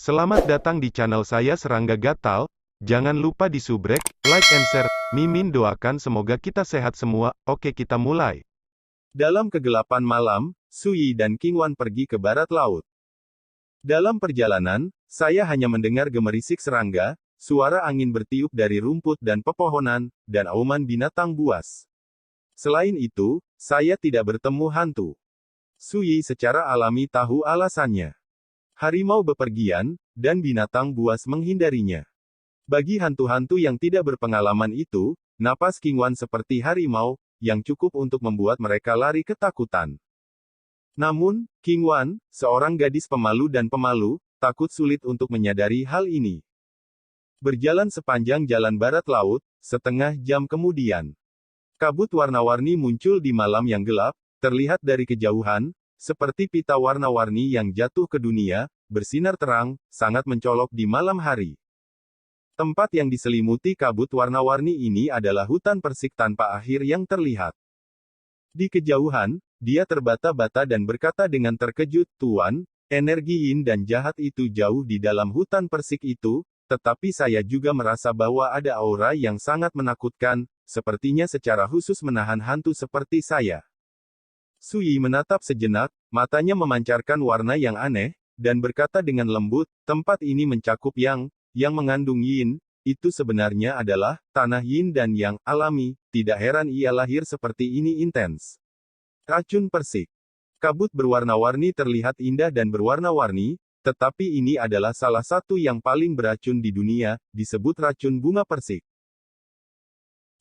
Selamat datang di channel saya Serangga Gatal. Jangan lupa di subrek, like and share. Mimin doakan semoga kita sehat semua. Oke, kita mulai. Dalam kegelapan malam, Su Yi dan King Wan pergi ke barat laut. Dalam perjalanan, saya hanya mendengar gemerisik serangga, suara angin bertiup dari rumput dan pepohonan, dan auman binatang buas. Selain itu, saya tidak bertemu hantu. Su Yi secara alami tahu alasannya. Harimau bepergian, dan binatang buas menghindarinya. Bagi hantu-hantu yang tidak berpengalaman itu, napas King Wan seperti harimau, yang cukup untuk membuat mereka lari ketakutan. Namun, King Wan, seorang gadis pemalu dan pemalu, takut sulit untuk menyadari hal ini. Berjalan sepanjang jalan barat laut, setengah jam kemudian. Kabut warna-warni muncul di malam yang gelap, terlihat dari kejauhan, seperti pita warna-warni yang jatuh ke dunia, bersinar terang, sangat mencolok di malam hari. Tempat yang diselimuti kabut warna-warni ini adalah hutan persik tanpa akhir yang terlihat. Di kejauhan, dia terbata-bata dan berkata dengan terkejut, "Tuan, energi yin dan jahat itu jauh di dalam hutan persik itu, tetapi saya juga merasa bahwa ada aura yang sangat menakutkan, sepertinya secara khusus menahan hantu seperti saya." Su Yi menatap sejenak, matanya memancarkan warna yang aneh, dan berkata dengan lembut, "Tempat ini mencakup yang mengandung yin, itu sebenarnya adalah tanah yin dan yang alami, tidak heran ia lahir seperti ini intens." Racun persik. Kabut berwarna-warni terlihat indah dan berwarna-warni, tetapi ini adalah salah satu yang paling beracun di dunia, disebut racun bunga persik.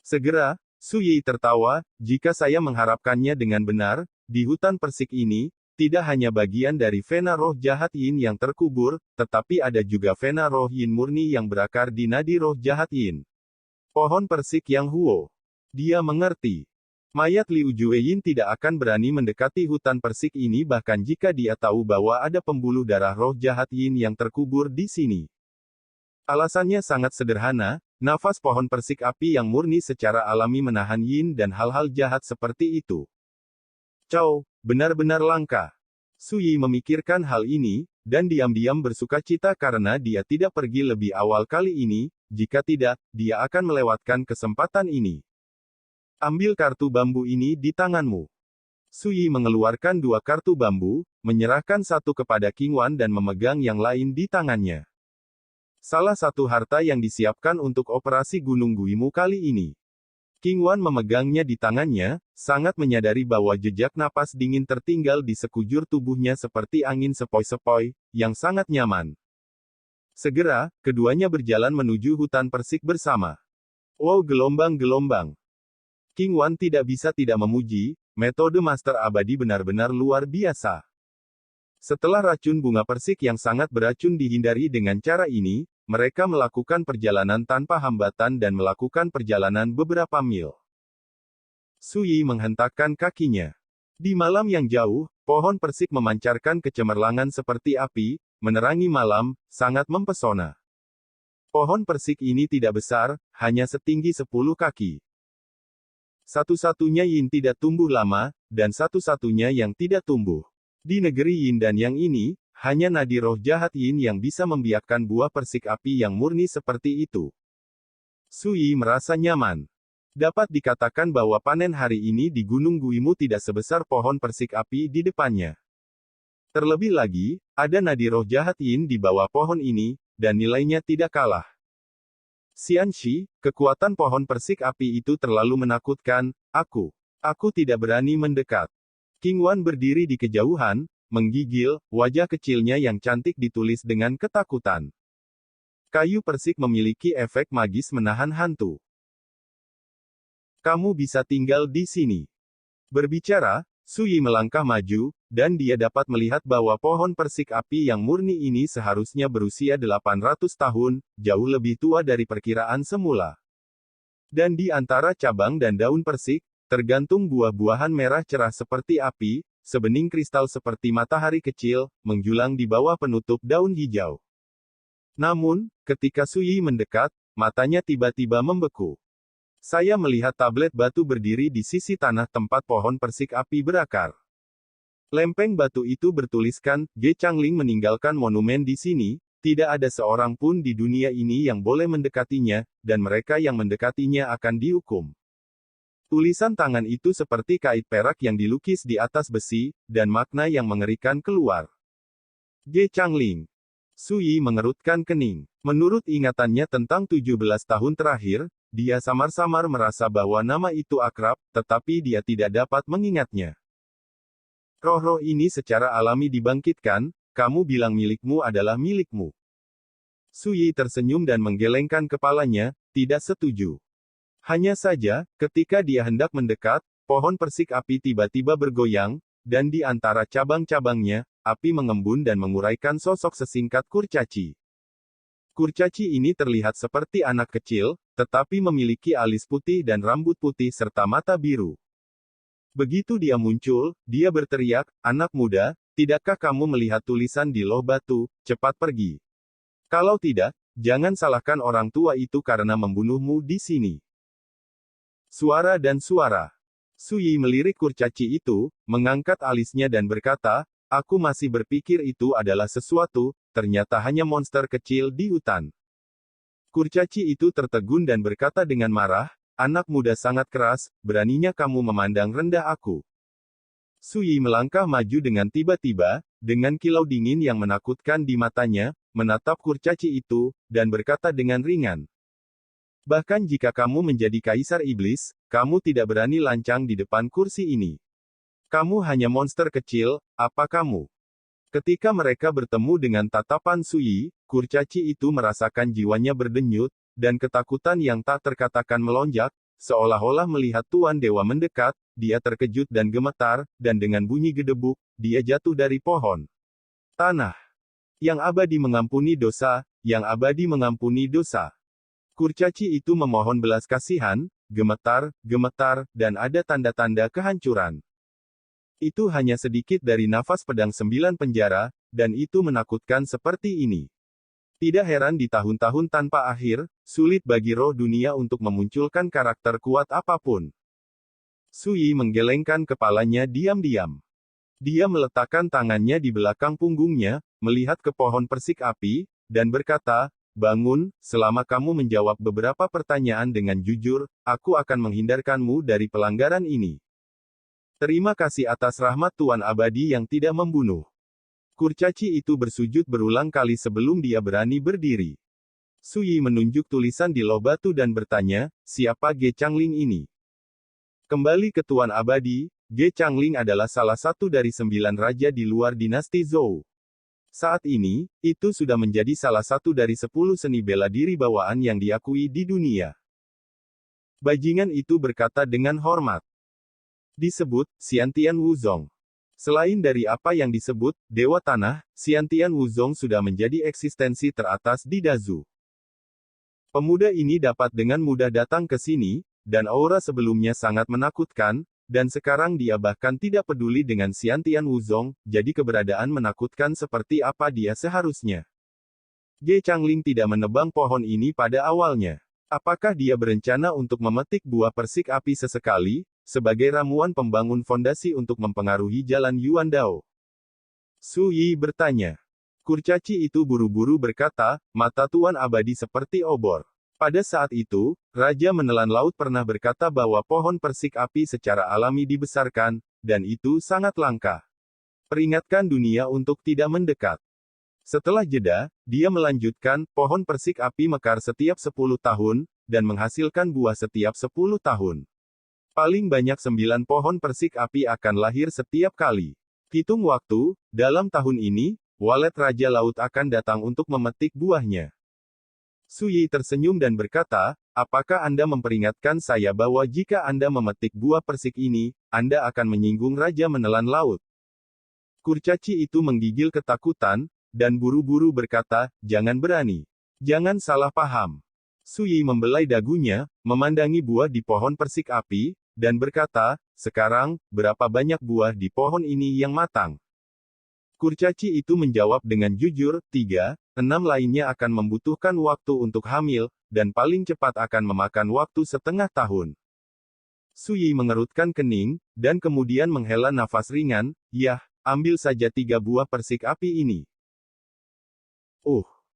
Segera, Su Yi tertawa, "Jika saya mengharapkannya dengan benar, di hutan persik ini, tidak hanya bagian dari vena roh jahat yin yang terkubur, tetapi ada juga vena roh yin murni yang berakar di nadi roh jahat yin. Pohon persik yang huo." Dia mengerti. Mayat Liu Jueyin tidak akan berani mendekati hutan persik ini bahkan jika dia tahu bahwa ada pembuluh darah roh jahat yin yang terkubur di sini. Alasannya sangat sederhana, nafas pohon persik api yang murni secara alami menahan yin dan hal-hal jahat seperti itu. Chow, benar-benar langka. Su Yi memikirkan hal ini, dan diam-diam bersukacita karena dia tidak pergi lebih awal kali ini, jika tidak, dia akan melewatkan kesempatan ini. "Ambil kartu bambu ini di tanganmu." Su Yi mengeluarkan 2 kartu bambu, menyerahkan satu kepada King Wan dan memegang yang lain di tangannya. Salah satu harta yang disiapkan untuk operasi Gunung Guimu kali ini. King Wan memegangnya di tangannya, sangat menyadari bahwa jejak napas dingin tertinggal di sekujur tubuhnya seperti angin sepoi-sepoi, yang sangat nyaman. Segera, keduanya berjalan menuju hutan persik bersama. Wow, gelombang-gelombang. King Wan tidak bisa tidak memuji, metode Master Abadi benar-benar luar biasa. Setelah racun bunga persik yang sangat beracun dihindari dengan cara ini, mereka melakukan perjalanan tanpa hambatan dan melakukan perjalanan beberapa mil. Su Yi menghentakkan kakinya. Di malam yang jauh, pohon persik memancarkan kecemerlangan seperti api, menerangi malam, sangat mempesona. Pohon persik ini tidak besar, hanya setinggi 10 kaki. Satu-satunya yin tidak tumbuh lama, dan satu-satunya yang tidak tumbuh. Di negeri yin dan yang ini, hanya nadi roh jahat yin yang bisa membiakkan buah persik api yang murni seperti itu. Su Yi merasa nyaman. Dapat dikatakan bahwa panen hari ini di Gunung Guimu tidak sebesar pohon persik api di depannya. Terlebih lagi, ada nadi roh jahat yin di bawah pohon ini, dan nilainya tidak kalah. Xianxi, kekuatan pohon persik api itu terlalu menakutkan, aku tidak berani mendekat. King Wan berdiri di kejauhan, menggigil, wajah kecilnya yang cantik ditulis dengan ketakutan. Kayu persik memiliki efek magis menahan hantu. "Kamu bisa tinggal di sini." Berbicara, Su Yi melangkah maju, dan dia dapat melihat bahwa pohon persik api yang murni ini seharusnya berusia 800 tahun, jauh lebih tua dari perkiraan semula. Dan di antara cabang dan daun persik, tergantung buah-buahan merah cerah seperti api, sebening kristal seperti matahari kecil, menjulang di bawah penutup daun hijau. Namun, ketika Su Yi mendekat, matanya tiba-tiba membeku. Saya melihat tablet batu berdiri di sisi tanah tempat pohon persik api berakar. Lempeng batu itu bertuliskan, Ge Changling meninggalkan monumen di sini, Tidak ada seorang pun di dunia ini yang boleh mendekatinya, dan mereka yang mendekatinya akan dihukum. Tulisan tangan itu seperti kait perak yang dilukis di atas besi, dan makna yang mengerikan keluar. Ge Changling. Su Yi mengerutkan kening. Menurut ingatannya tentang 17 tahun terakhir, dia samar-samar merasa bahwa nama itu akrab, tetapi dia tidak dapat mengingatnya. Roh-roh ini secara alami dibangkitkan, kamu bilang milikmu adalah milikmu. Su Yi tersenyum dan menggelengkan kepalanya, tidak setuju. Hanya saja, ketika dia hendak mendekat, pohon persik api tiba-tiba bergoyang, dan di antara cabang-cabangnya, api mengembun dan menguraikan sosok sesingkat kurcaci. Kurcaci ini terlihat seperti anak kecil, tetapi memiliki alis putih dan rambut putih serta mata biru. Begitu dia muncul, dia berteriak, "Anak muda, tidakkah kamu melihat tulisan di loh batu, cepat pergi. Kalau tidak, jangan salahkan orang tua itu karena membunuhmu di sini." Suara dan suara. Su Yi melirik kurcaci itu, mengangkat alisnya dan berkata, "Aku masih berpikir itu adalah sesuatu, ternyata hanya monster kecil di hutan." Kurcaci itu tertegun dan berkata dengan marah, "Anak muda sangat keras, beraninya kamu memandang rendah aku." Su Yi melangkah maju dengan tiba-tiba, dengan kilau dingin yang menakutkan di matanya, menatap kurcaci itu, dan berkata dengan ringan, "Bahkan jika kamu menjadi kaisar iblis, kamu tidak berani lancang di depan kursi ini. Kamu hanya monster kecil, apa kamu?" Ketika mereka bertemu dengan tatapan Su Yi, kurcaci itu merasakan jiwanya berdenyut, dan ketakutan yang tak terkatakan melonjak, seolah-olah melihat Tuan Dewa mendekat, dia terkejut dan gemetar, dan dengan bunyi gedebuk, dia jatuh dari pohon. Tanah. Yang abadi mengampuni dosa, yang abadi mengampuni dosa. Kurcaci itu memohon belas kasihan, gemetar, dan ada tanda-tanda kehancuran. Itu hanya sedikit dari nafas pedang 9 penjara, dan itu menakutkan seperti ini. Tidak heran di tahun-tahun tanpa akhir, sulit bagi roh dunia untuk memunculkan karakter kuat apapun. Su Yi menggelengkan kepalanya diam-diam. Dia meletakkan tangannya di belakang punggungnya, melihat ke pohon persik api, dan berkata, "Bangun, selama kamu menjawab beberapa pertanyaan dengan jujur, aku akan menghindarkanmu dari pelanggaran ini. Terima kasih atas rahmat Tuan Abadi yang tidak membunuh." Kurcaci itu bersujud berulang kali sebelum dia berani berdiri. Su Yi menunjuk tulisan di loh batu dan bertanya, "Siapa Ge Changling ini?" Kembali ke Tuan Abadi, Ge Changling adalah salah satu dari 9 raja di luar dinasti Zhou. Saat ini, itu sudah menjadi salah satu dari 10 seni bela diri bawaan yang diakui di dunia. Bajingan itu berkata dengan hormat. Disebut, Xiantian Wuzong. Selain dari apa yang disebut, Dewa Tanah, Xiantian Wuzong sudah menjadi eksistensi teratas di Dazu. Pemuda ini dapat dengan mudah datang ke sini, dan aura sebelumnya sangat menakutkan, dan sekarang dia bahkan tidak peduli dengan Xiantian Wuzong, jadi keberadaan menakutkan seperti apa dia seharusnya. Ge Changling tidak menebang pohon ini pada awalnya. Apakah dia berencana untuk memetik buah persik api sesekali, sebagai ramuan pembangun fondasi untuk mempengaruhi jalan Yuan Dao? Su Yi bertanya. Kurcaci itu buru-buru berkata, mata Tuan Abadi seperti obor. Pada saat itu, Raja Menelan Laut pernah berkata bahwa pohon persik api secara alami dibesarkan, dan itu sangat langka. Peringatkan dunia untuk tidak mendekat. Setelah jeda, dia melanjutkan, pohon persik api mekar setiap 10 tahun, dan menghasilkan buah setiap 10 tahun. Paling banyak 9 pohon persik api akan lahir setiap kali. Hitung waktu, dalam tahun ini, walet Raja Laut akan datang untuk memetik buahnya. Su Yi tersenyum dan berkata, apakah Anda memperingatkan saya bahwa jika Anda memetik buah persik ini, Anda akan menyinggung Raja Menelan Laut? Kurcaci itu menggigil ketakutan, dan buru-buru berkata, jangan berani. Jangan salah paham. Su Yi membelai dagunya, memandangi buah di pohon persik api, dan berkata, sekarang, berapa banyak buah di pohon ini yang matang? Kurcaci itu menjawab dengan jujur, 3, 6 lainnya akan membutuhkan waktu untuk hamil, dan paling cepat akan memakan waktu setengah tahun. Su Yi mengerutkan kening, dan kemudian menghela nafas ringan, yah, ambil saja 3 buah persik api ini.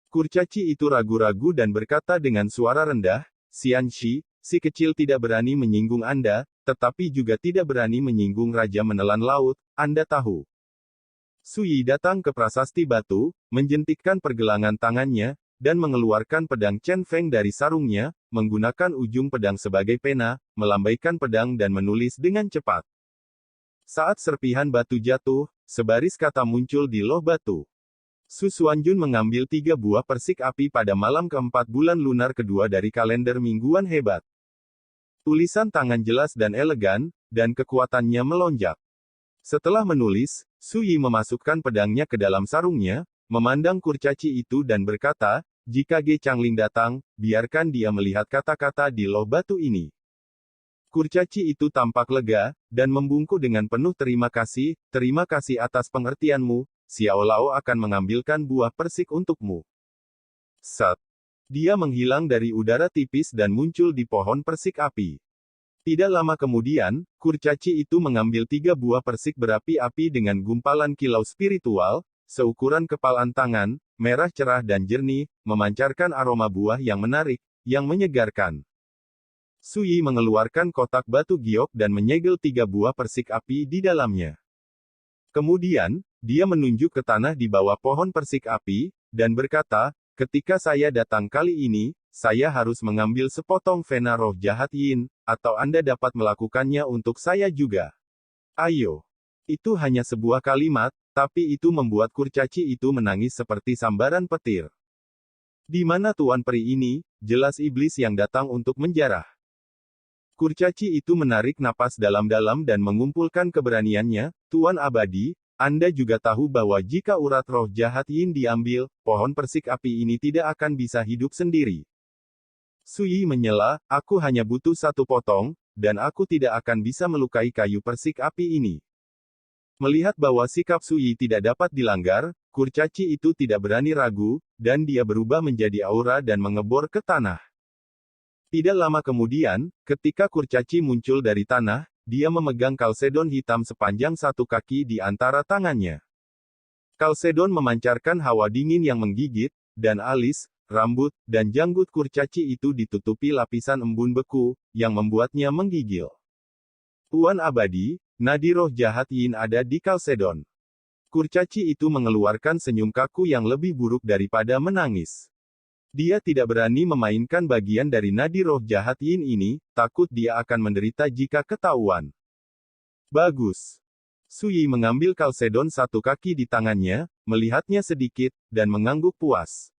Kurcaci itu ragu-ragu dan berkata dengan suara rendah, Xianxi, si kecil tidak berani menyinggung Anda, tetapi juga tidak berani menyinggung Raja Menelan Laut, Anda tahu. Sui datang ke prasasti batu, menjentikkan pergelangan tangannya, dan mengeluarkan pedang Chen Feng dari sarungnya, menggunakan ujung pedang sebagai pena, melambaikan pedang dan menulis dengan cepat. Saat serpihan batu jatuh, sebaris kata muncul di loh batu. Su Xuanjun mengambil 3 buah persik api pada malam keempat bulan lunar kedua dari kalender mingguan hebat. Tulisan tangan jelas dan elegan, dan kekuatannya melonjak. Setelah menulis, Su Yi memasukkan pedangnya ke dalam sarungnya, memandang kurcaci itu dan berkata, jika Ge Changling datang, biarkan dia melihat kata-kata di loh batu ini. Kurcaci itu tampak lega, dan membungkuk dengan penuh terima kasih atas pengertianmu, Xiao Lao akan mengambilkan buah persik untukmu. Set. Dia menghilang dari udara tipis dan muncul di pohon persik api. Tidak lama kemudian, kurcaci itu mengambil 3 buah persik berapi-api dengan gumpalan kilau spiritual, seukuran kepalan tangan, merah cerah dan jernih, memancarkan aroma buah yang menarik, yang menyegarkan. Sui mengeluarkan kotak batu giok dan menyegel 3 buah persik api di dalamnya. Kemudian, dia menunjuk ke tanah di bawah pohon persik api, dan berkata, ketika saya datang kali ini, saya harus mengambil sepotong vena roh jahat Yin, atau Anda dapat melakukannya untuk saya juga. Ayo. Itu hanya sebuah kalimat, tapi itu membuat kurcaci itu menangis seperti sambaran petir. Di mana Tuan Peri ini, jelas iblis yang datang untuk menjarah. Kurcaci itu menarik napas dalam-dalam dan mengumpulkan keberaniannya, Tuan Abadi, Anda juga tahu bahwa jika urat roh jahat Yin diambil, pohon persik api ini tidak akan bisa hidup sendiri. Sui menyela, aku hanya butuh 1 potong, dan aku tidak akan bisa melukai kayu persik api ini. Melihat bahwa sikap Sui tidak dapat dilanggar, kurcaci itu tidak berani ragu, dan dia berubah menjadi aura dan mengebor ke tanah. Tidak lama kemudian, ketika kurcaci muncul dari tanah, dia memegang kalsedon hitam sepanjang 1 kaki di antara tangannya. Kalsedon memancarkan hawa dingin yang menggigit, dan alis, rambut, dan janggut kurcaci itu ditutupi lapisan embun beku, yang membuatnya menggigil. Tuan Abadi, nadi roh jahat Yin ada di kalsedon. Kurcaci itu mengeluarkan senyum kaku yang lebih buruk daripada menangis. Dia tidak berani memainkan bagian dari nadi roh jahat Yin ini, takut dia akan menderita jika ketahuan. Bagus. Sui mengambil kalsedon 1 kaki di tangannya, melihatnya sedikit, dan mengangguk puas.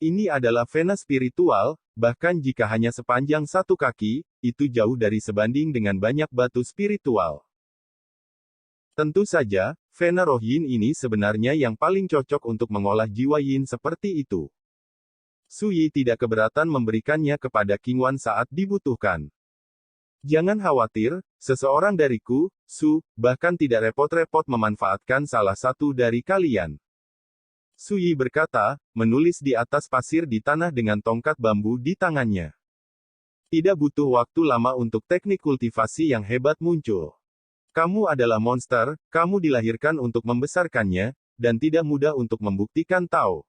Ini adalah vena spiritual, bahkan jika hanya sepanjang 1 kaki, itu jauh dari sebanding dengan banyak batu spiritual. Tentu saja, vena roh Yin ini sebenarnya yang paling cocok untuk mengolah jiwa Yin seperti itu. Sui tidak keberatan memberikannya kepada King Wan saat dibutuhkan. Jangan khawatir, seseorang dariku, Su, bahkan tidak repot-repot memanfaatkan salah satu dari kalian. Sui berkata, menulis di atas pasir di tanah dengan tongkat bambu di tangannya. Tidak butuh waktu lama untuk teknik kultivasi yang hebat muncul. Kamu adalah monster, kamu dilahirkan untuk membesarkannya, dan tidak mudah untuk membuktikan Tao.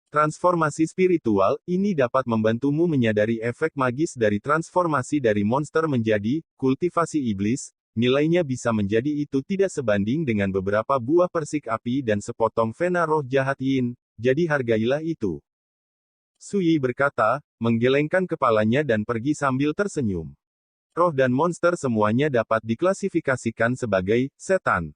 Transformasi spiritual, ini dapat membantumu menyadari efek magis dari transformasi dari monster menjadi, kultivasi iblis, nilainya bisa menjadi itu tidak sebanding dengan beberapa buah persik api dan sepotong vena roh jahat Yin, jadi hargailah itu. Sui berkata, menggelengkan kepalanya dan pergi sambil tersenyum. Roh dan monster semuanya dapat diklasifikasikan sebagai, setan.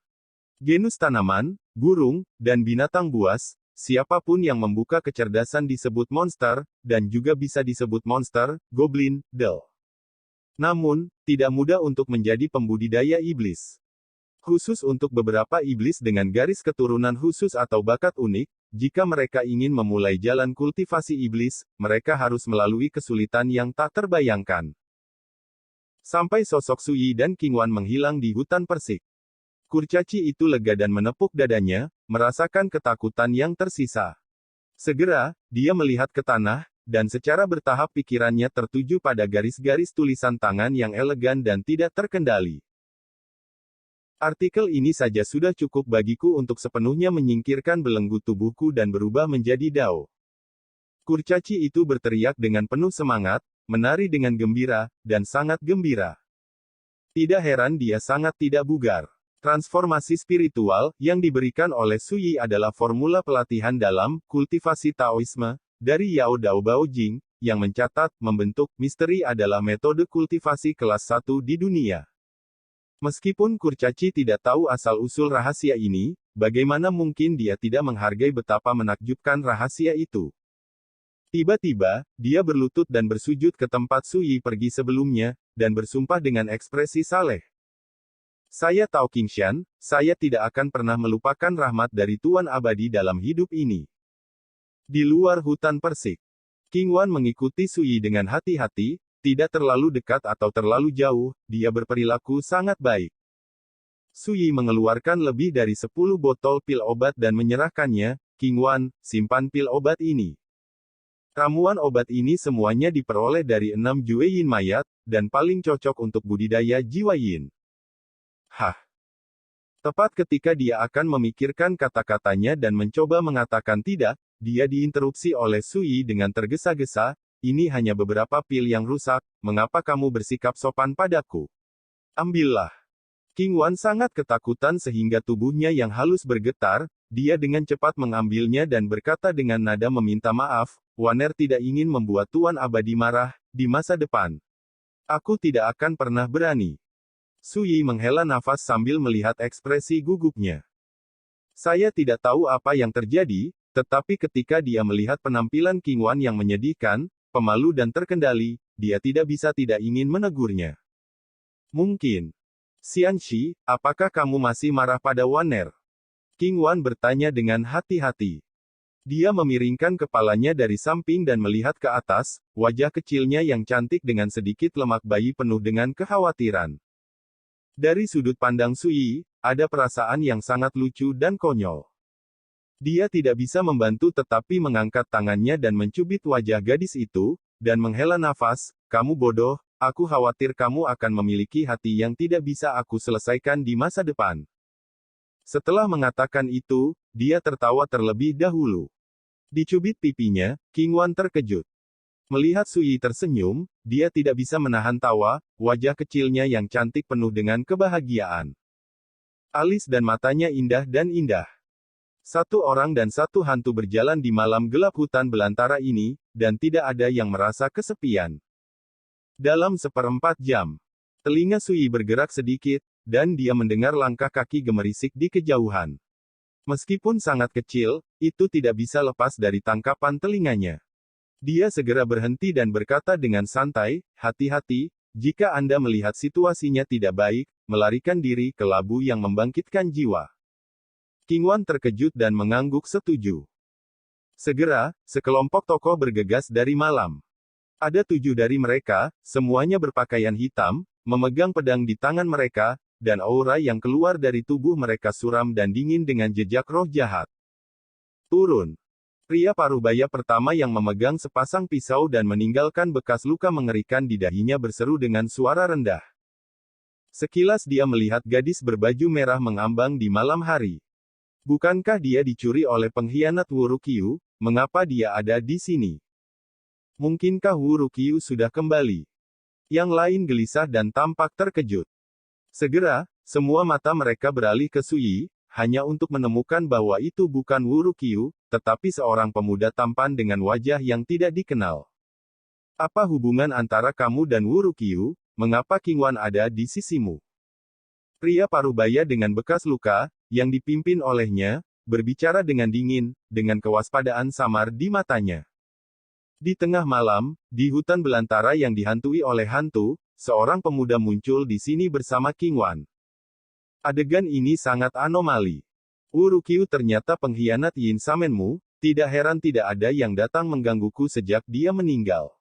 Genus tanaman, burung, dan binatang buas. Siapapun yang membuka kecerdasan disebut monster, dan juga bisa disebut monster, goblin, del. Namun, tidak mudah untuk menjadi pembudidaya iblis. Khusus untuk beberapa iblis dengan garis keturunan khusus atau bakat unik, jika mereka ingin memulai jalan kultivasi iblis, mereka harus melalui kesulitan yang tak terbayangkan. Sampai sosok Sui dan King Wan menghilang di hutan persik. Kurcaci itu lega dan menepuk dadanya, merasakan ketakutan yang tersisa. Segera, dia melihat ke tanah, dan secara bertahap pikirannya tertuju pada garis-garis tulisan tangan yang elegan dan tidak terkendali. Artikel ini saja sudah cukup bagiku untuk sepenuhnya menyingkirkan belenggu tubuhku dan berubah menjadi Dao. Kurcaci itu berteriak dengan penuh semangat, menari dengan gembira, dan sangat gembira. Tidak heran dia sangat tidak bugar. Transformasi spiritual yang diberikan oleh Suyi adalah formula pelatihan dalam kultivasi Taoisme dari Yao Dao Bao Jing yang mencatat, membentuk, misteri adalah metode kultivasi kelas 1 di dunia. Meskipun Kurcaci tidak tahu asal-usul rahasia ini, bagaimana mungkin dia tidak menghargai betapa menakjubkan rahasia itu. Tiba-tiba, dia berlutut dan bersujud ke tempat Suyi pergi sebelumnya, dan bersumpah dengan ekspresi saleh. Saya Tao Qingshan, saya tidak akan pernah melupakan rahmat dari Tuan Abadi dalam hidup ini. Di luar hutan persik, Qingwan mengikuti Suyi dengan hati-hati, tidak terlalu dekat atau terlalu jauh, dia berperilaku sangat baik. Suyi mengeluarkan lebih dari 10 botol pil obat dan menyerahkannya, Qingwan, simpan pil obat ini. Ramuan obat ini semuanya diperoleh dari 6 Jueyin mayat, dan paling cocok untuk budidaya jiwa yin. Hah. Tepat ketika dia akan memikirkan kata-katanya dan mencoba mengatakan tidak, dia diinterupsi oleh Suyi dengan tergesa-gesa, ini hanya beberapa pil yang rusak, mengapa kamu bersikap sopan padaku? Ambillah. Qingwan sangat ketakutan sehingga tubuhnya yang halus bergetar, dia dengan cepat mengambilnya dan berkata dengan nada meminta maaf, Waner tidak ingin membuat Tuan Abadi marah, di masa depan. Aku tidak akan pernah berani. Suyi menghela nafas sambil melihat ekspresi gugupnya. Saya tidak tahu apa yang terjadi, tetapi ketika dia melihat penampilan Qingwan yang menyedihkan, pemalu dan terkendali, dia tidak bisa tidak ingin menegurnya. Mungkin. Xianxi, apakah kamu masih marah pada Waner? Qingwan bertanya dengan hati-hati. Dia memiringkan kepalanya dari samping dan melihat ke atas, wajah kecilnya yang cantik dengan sedikit lemak bayi penuh dengan kekhawatiran. Dari sudut pandang Suyi, ada perasaan yang sangat lucu dan konyol. Dia tidak bisa membantu tetapi mengangkat tangannya dan mencubit wajah gadis itu, dan menghela nafas, kamu bodoh, aku khawatir kamu akan memiliki hati yang tidak bisa aku selesaikan di masa depan. Setelah mengatakan itu, dia tertawa terlebih dahulu. Dicubit pipinya, Qingwan terkejut. Melihat Suyi tersenyum, dia tidak bisa menahan tawa, wajah kecilnya yang cantik penuh dengan kebahagiaan. Alis dan matanya indah dan indah. Satu orang dan satu hantu berjalan di malam gelap hutan belantara ini, dan tidak ada yang merasa kesepian. Dalam 1/4 jam, telinga Suyi bergerak sedikit, dan dia mendengar langkah kaki gemerisik di kejauhan. Meskipun sangat kecil, itu tidak bisa lepas dari tangkapan telinganya. Dia segera berhenti dan berkata dengan santai, hati-hati, jika Anda melihat situasinya tidak baik, melarikan diri ke labu yang membangkitkan jiwa. Qingwan terkejut dan mengangguk setuju. Segera, sekelompok tokoh bergegas dari malam. Ada 7 dari mereka, semuanya berpakaian hitam, memegang pedang di tangan mereka, dan aura yang keluar dari tubuh mereka suram dan dingin dengan jejak roh jahat. Turun. Pria parubaya pertama yang memegang sepasang pisau dan meninggalkan bekas luka mengerikan di dahinya berseru dengan suara rendah. Sekilas dia melihat gadis berbaju merah mengambang di malam hari. Bukankah dia dicuri oleh pengkhianat Wu Ruqiu? Mengapa dia ada di sini? Mungkinkah Wu Ruqiu sudah kembali? Yang lain gelisah dan tampak terkejut. Segera, semua mata mereka beralih ke Suyi, hanya untuk menemukan bahwa itu bukan Wu Ruqiu, tetapi seorang pemuda tampan dengan wajah yang tidak dikenal. Apa hubungan antara kamu dan Wu Ruqiu? Mengapa Qingwan ada di sisimu? Pria parubaya dengan bekas luka, yang dipimpin olehnya, berbicara dengan dingin, dengan kewaspadaan samar di matanya. Di tengah malam, di hutan belantara yang dihantui oleh hantu, seorang pemuda muncul di sini bersama Qingwan. Adegan ini sangat anomali. Wu Ruqiu ternyata pengkhianat Yin Samenmu, tidak heran tidak ada yang datang menggangguku sejak dia meninggal.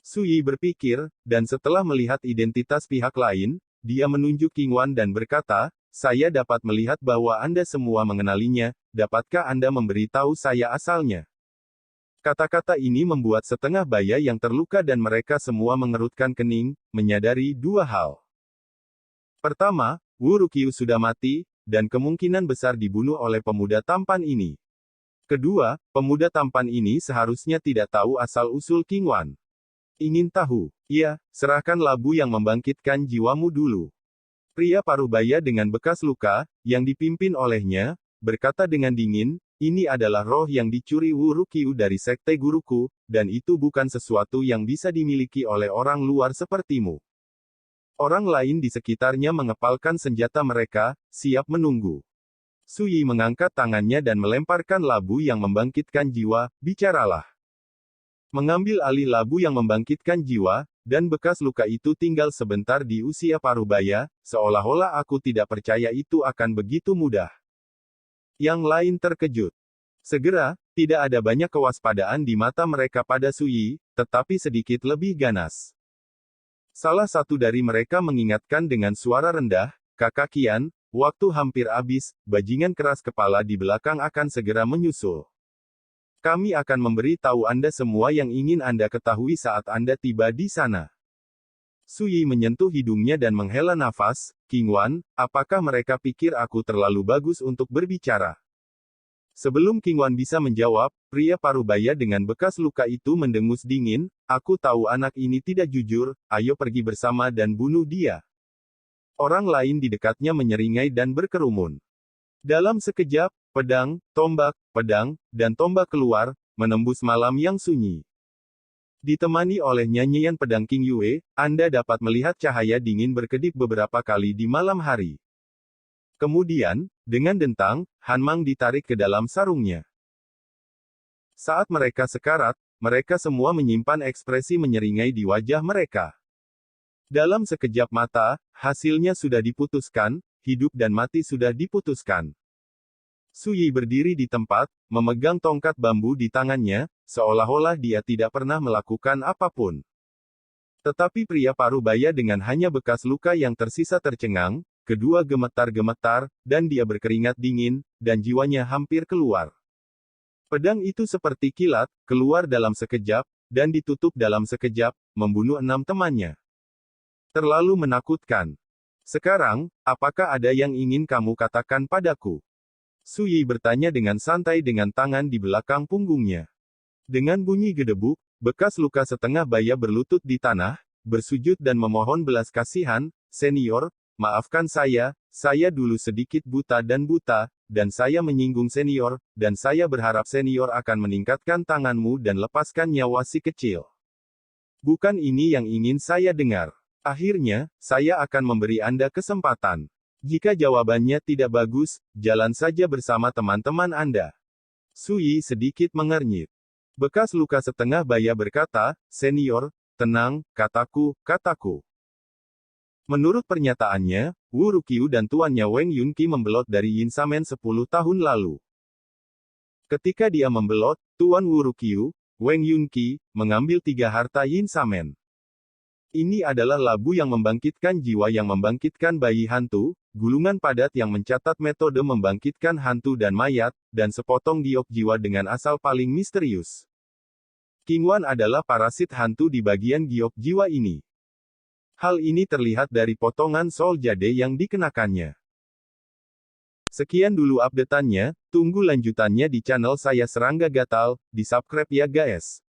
Suyi berpikir, dan setelah melihat identitas pihak lain, dia menunjuk Qingwan dan berkata, saya dapat melihat bahwa Anda semua mengenalinya, dapatkah Anda memberitahu saya asalnya? Kata-kata ini membuat setengah baya yang terluka dan mereka semua mengerutkan kening, menyadari 2 hal. Pertama, Wu Ruqiu sudah mati, dan kemungkinan besar dibunuh oleh pemuda tampan ini. Kedua, pemuda tampan ini seharusnya tidak tahu asal-usul Qingwan. Ingin tahu? Iya, serahkan labu yang membangkitkan jiwamu dulu. Pria parubaya dengan bekas luka, yang dipimpin olehnya, berkata dengan dingin, ini adalah roh yang dicuri Wu Ruqiu dari sekte guruku, dan itu bukan sesuatu yang bisa dimiliki oleh orang luar sepertimu. Orang lain di sekitarnya mengepalkan senjata mereka, siap menunggu. Su Yi mengangkat tangannya dan melemparkan labu yang membangkitkan jiwa, bicaralah. Mengambil alih labu yang membangkitkan jiwa, dan bekas luka itu tinggal sebentar di usia parubaya, seolah-olah aku tidak percaya itu akan begitu mudah. Yang lain terkejut. Segera, tidak ada banyak kewaspadaan di mata mereka pada Su Yi, tetapi sedikit lebih ganas. Salah satu dari mereka mengingatkan dengan suara rendah, Kakak Qian, waktu hampir habis, bajingan keras kepala di belakang akan segera menyusul. Kami akan memberi tahu Anda semua yang ingin Anda ketahui saat Anda tiba di sana. Su Yi menyentuh hidungnya dan menghela nafas, Qingwan, apakah mereka pikir aku terlalu bagus untuk berbicara? Sebelum Qingwan bisa menjawab, pria parubaya dengan bekas luka itu mendengus dingin, aku tahu anak ini tidak jujur, ayo pergi bersama dan bunuh dia. Orang lain di dekatnya menyeringai dan berkerumun. Dalam sekejap, pedang, dan tombak keluar, menembus malam yang sunyi. Ditemani oleh nyanyian pedang King Yue, Anda dapat melihat cahaya dingin berkedip beberapa kali di malam hari. Kemudian, dengan dentang, Han Mang ditarik ke dalam sarungnya. Saat mereka sekarat, mereka semua menyimpan ekspresi menyeringai di wajah mereka. Dalam sekejap mata, hasilnya sudah diputuskan, hidup dan mati sudah diputuskan. Su Yi berdiri di tempat, memegang tongkat bambu di tangannya, seolah-olah dia tidak pernah melakukan apapun. Tetapi pria parubaya dengan hanya bekas luka yang tersisa tercengang, kedua gemetar-gemetar, dan dia berkeringat dingin, dan jiwanya hampir keluar. Pedang itu seperti kilat, keluar dalam sekejap, dan ditutup dalam sekejap, membunuh 6 temannya. Terlalu menakutkan. Sekarang, apakah ada yang ingin kamu katakan padaku? Su Yi bertanya dengan santai dengan tangan di belakang punggungnya. Dengan bunyi gedebuk, bekas luka setengah baya berlutut di tanah, bersujud dan memohon belas kasihan, senior, maafkan saya dulu sedikit buta, dan saya menyinggung senior, dan saya berharap senior akan meningkatkan tanganmu dan lepaskan nyawa si kecil. Bukan ini yang ingin saya dengar. Akhirnya, saya akan memberi Anda kesempatan. Jika jawabannya tidak bagus, jalan saja bersama teman-teman Anda. Su Yi sedikit mengernyit. Bekas luka setengah baya berkata, senior, tenang, kataku. Menurut pernyataannya, Wu Ruqiu dan tuannya Wang Yunqi membelot dari Yinsamen 10 tahun lalu. Ketika dia membelot, Tuan Wu Ruqiu, Wang Yunqi, mengambil 3 harta Yinsamen. Ini adalah labu yang membangkitkan jiwa yang membangkitkan bayi hantu, gulungan padat yang mencatat metode membangkitkan hantu dan mayat, dan sepotong giok jiwa dengan asal paling misterius. Qingwan adalah parasit hantu di bagian giok jiwa ini. Hal ini terlihat dari potongan soul jade yang dikenakannya. Sekian dulu update-annya, tunggu lanjutannya di channel saya Serangga Gatal, di subscribe ya guys.